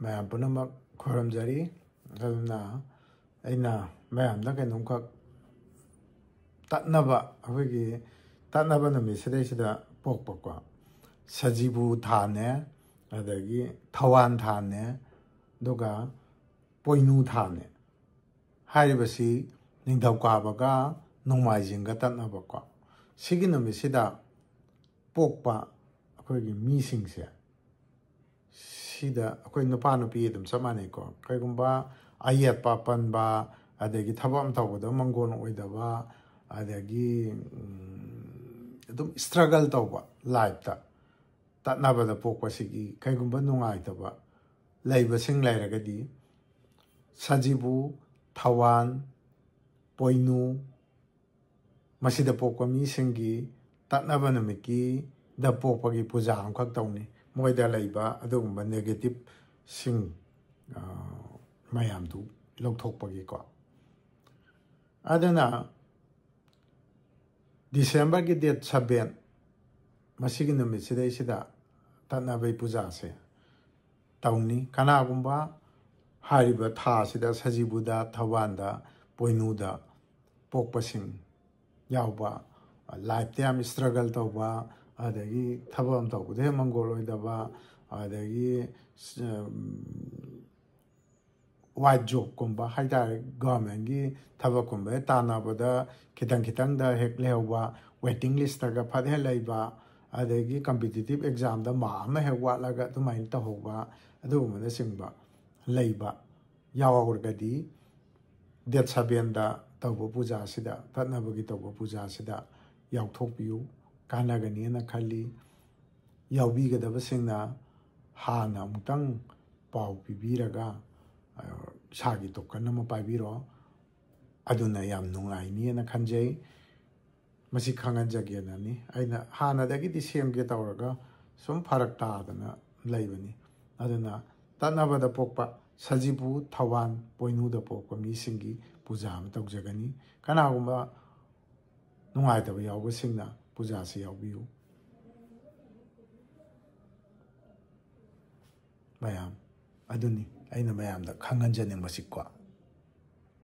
ꯃꯌꯥꯝ ꯄꯨꯝꯅꯃꯛ ꯈꯣꯏꯔꯝꯖꯔꯤ ꯑꯗꯨꯅ ꯑꯩꯅ ꯃꯌꯥꯝꯗ ꯀꯩꯅꯣꯝꯈꯛ ꯇꯠꯅꯕ ꯑꯩꯈꯣꯏꯒꯤ ꯇꯠꯅꯕ ꯅꯨꯃꯤꯠꯁꯤꯗꯩꯁꯤꯗ ꯄꯣꯛꯄꯀꯣ ꯁꯖꯤꯕꯨ ꯊꯥꯅꯦ ꯑꯗꯒꯤ ꯊꯋꯥꯟ ꯊꯥꯅꯦ ꯑꯗꯨꯒ ꯄꯣꯏꯅꯨ ꯊꯥꯅꯦ ꯍꯥꯏꯔꯤꯕꯁꯤ ꯅꯤꯡꯊꯧꯀꯥꯕꯒ ꯅꯣꯡꯃꯥꯏꯖꯤꯡꯒ ꯇꯠꯅꯕꯀꯣ ꯁꯤꯒꯤ ꯅꯨꯃꯤꯠꯁꯤꯗ ꯄꯣꯛꯄ ꯑꯩꯈꯣꯏꯒꯤ ꯃꯤꯁꯤꯡꯁꯦ ꯁꯤꯗ ꯑꯩꯈꯣꯏ ꯅꯨꯄꯥ ꯅꯨꯄꯤ ꯑꯗꯨꯝ ꯆꯞ ꯃꯥꯟꯅꯩꯀꯣ ꯀꯩꯒꯨꯝꯕ ꯑꯌꯦꯠꯄ ꯄꯟꯕ ꯑꯗꯒꯤ ꯊꯕꯛ ꯑꯃ ꯇꯧꯕꯗ ꯃꯪꯒꯣꯜ ꯑꯣꯏꯗꯕ ꯑꯗꯒꯤ ꯑꯗꯨꯝ ꯏꯁꯇ꯭ꯔꯒꯜ ꯇꯧꯕ ꯂꯥꯏꯐꯇ ꯇꯠꯅꯕꯗ ꯄꯣꯛꯄꯁꯤꯒꯤ ꯀꯩꯒꯨꯝꯕ ꯅꯨꯡꯉꯥꯏꯇꯕ ꯂꯩꯕꯁꯤꯡ ꯂꯩꯔꯒꯗꯤ ꯁꯖꯤꯕꯨ ꯊꯋꯥꯟ ꯄꯣꯏꯅꯨ ꯃꯁꯤꯗ ꯄꯣꯛꯄ ꯃꯤꯁꯤꯡꯒꯤ ꯇꯠꯅꯕ ꯅꯨꯃꯤꯠꯀꯤꯗ ꯄꯣꯛꯄꯒꯤ ꯄꯨꯖꯥ ꯑꯃꯈꯛ ꯇꯧꯅꯤ ꯃꯣꯏꯗ ꯂꯩꯕ ꯑꯗꯨꯒꯨꯝꯕ ꯅꯦꯒꯦꯇꯤꯞꯁꯤꯡ ꯃꯌꯥꯝꯗꯨ ꯂꯧꯊꯣꯛꯄꯒꯤꯀꯣ ꯑꯗꯨꯅ ꯗꯤꯁꯦꯝꯕꯔꯒꯤ ꯗꯦꯠ 7 ꯃꯁꯤꯒꯤ ꯅꯨꯃꯤꯠꯁꯤꯗꯩꯁꯤꯗ ꯇꯠꯅꯕꯩ ꯄꯨꯖꯥꯁꯦ ꯇꯧꯅꯤ ꯀꯅꯥꯒꯨꯝꯕ ꯍꯥꯏꯔꯤꯕ ꯊꯥꯁꯤꯗ ꯁꯖꯤꯕꯨꯗ ꯊꯧꯕꯥꯜꯗ ꯄꯣꯏꯅꯨꯗ ꯄꯣꯛꯄꯁꯤꯡ ꯌꯥꯎꯕ ꯂꯥꯏꯐꯇ ꯌꯥꯝ ꯏꯁꯇ꯭ꯔꯒꯜ ꯇꯧꯕ ꯑꯗꯒꯤ ꯊꯕꯛ ꯑꯃ ꯇꯧꯕꯗ ꯍꯦꯛ ꯃꯪꯒꯣꯜ ꯑꯣꯏꯗꯕ ꯑꯗꯒꯤ ꯋꯥꯏꯠ ꯖꯣꯕꯀꯨꯝꯕ ꯍꯥꯏꯇꯥꯔꯦ ꯒꯣꯔꯃꯦꯟꯒꯤ ꯊꯕꯛꯀꯨꯝꯕ ꯍꯦꯛ ꯇꯥꯟꯅꯕꯗ ꯈꯤꯇꯪꯗ ꯍꯦꯛ ꯂꯩꯍꯧꯕ ꯋꯦꯇꯤꯡ ꯂꯤꯁꯇꯒ ꯐꯠ ꯍꯦꯛ ꯂꯩꯕ ꯑꯗꯒꯤ ꯀꯝꯄꯤꯇꯤꯇꯤꯞ ꯑꯦꯛꯖꯥꯝꯗ ꯃꯥꯔꯛ ꯑꯃ ꯍꯦꯛ ꯋꯥꯠꯂꯒ ꯑꯗꯨꯃꯥꯏꯅ ꯇꯧꯍꯧꯕ ꯑꯗꯨꯒꯨꯝꯕꯅꯆꯤꯡꯕ ꯂꯩꯕ ꯌꯥꯎꯔꯒꯗꯤ ꯗꯦꯠ 7ꯗ ꯇꯧꯕ ꯄꯨꯖꯥꯁꯤꯗ ꯇꯠꯅꯕꯒꯤ ꯇꯧꯕ ꯄꯨꯖꯥꯁꯤꯗ ꯌꯥꯎꯊꯣꯛꯄꯤꯌꯨ ꯀꯥꯟꯅꯒꯅꯤꯅ ꯈꯜꯂꯤ ꯌꯥꯎꯕꯤꯒꯗꯕꯁꯤꯡꯅ ꯍꯥꯟꯅ ꯑꯃꯨꯛꯇꯪ ꯄꯥꯎ ꯄꯤꯕꯤꯔꯒ ꯏꯁꯥꯒꯤ ꯇꯣꯀꯟ ꯑꯃ ꯄꯥꯏꯕꯤꯔꯣ ꯑꯗꯨꯅ ꯌꯥꯝ ꯅꯨꯡꯉꯥꯏꯅꯤꯅ ꯈꯟꯖꯩ ꯃꯁꯤ ꯈꯪꯍꯟꯖꯒꯦꯅꯅꯤ ꯑꯩꯅ ꯍꯥꯟꯅꯗꯒꯤꯗꯤ ꯁꯦꯝꯒꯦ ꯇꯧꯔꯒ ꯁꯨꯝ ꯐꯔꯛ ꯇꯥꯗꯅ ꯂꯩꯕꯅꯤ ꯑꯗꯨꯅ ꯇꯠꯅꯕꯗ ꯄꯣꯛꯄ ꯁꯖꯤꯕꯨ ꯊꯧꯕꯥꯜ ꯄꯣꯏꯅꯨꯗ ꯄꯣꯛꯄ ꯃꯤꯁꯤꯡꯒꯤ ꯄꯨꯖꯥ ꯑꯃ ꯇꯧꯖꯒꯅꯤ ꯀꯅꯥꯒꯨꯝꯕ ꯅꯨꯡꯉꯥꯏꯇꯕ ꯌꯥꯎꯕꯁꯤꯡꯅ ꯄꯨꯖꯥꯁꯤ ꯌꯥꯎꯕꯤꯌꯨ ꯃꯌꯥꯝ ꯑꯗꯨꯅꯤ ꯑꯩꯅ ꯃꯌꯥꯝꯗ ꯈꯪꯍꯟꯖꯅꯤꯡꯕꯁꯤꯀꯣ